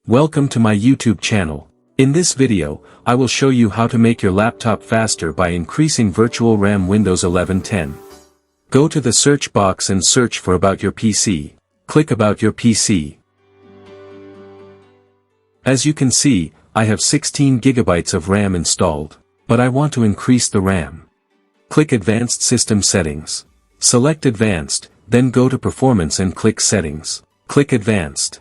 Welcome to my YouTube channel. In this video, I will show you how to make your laptop faster by increasing virtual RAM Windows 11 10. Go to the search box and search for About Your PC. Click About Your PC. As you can see, I have 16 GB of RAM installed, but I want to increase the RAM. Click Advanced System Settings. Select Advanced, then go to Performance and click Settings. Click Advanced.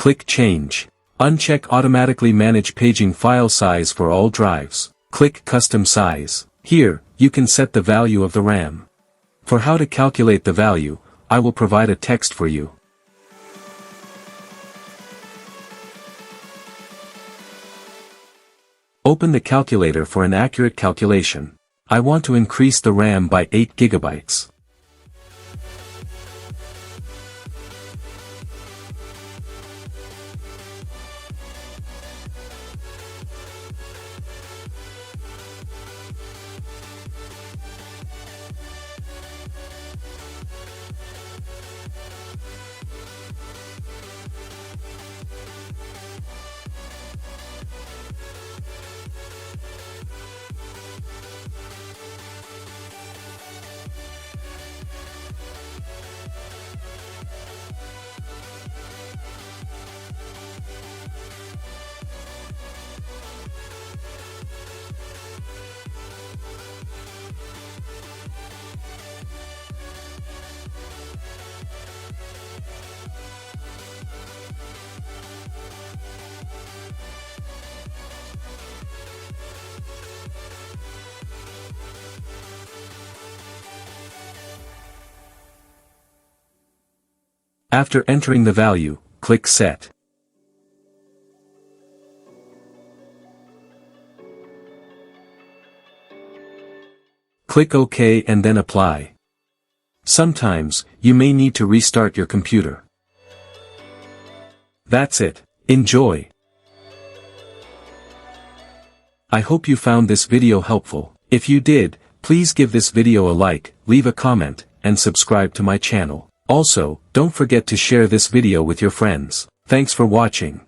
Click Change. Uncheck Automatically Manage Paging File Size for all drives. Click Custom Size. Here, you can set the value of the RAM. For how to calculate the value, I will provide a text for you. Open the calculator for an accurate calculation. I want to increase the RAM by 8 GB. After entering the value, click Set. Click OK and then Apply. Sometimes, you may need to restart your computer. That's it. Enjoy! I hope you found this video helpful. If you did, please give this video a like, leave a comment, and subscribe to my channel. Also, don't forget to share this video with your friends. Thanks for watching.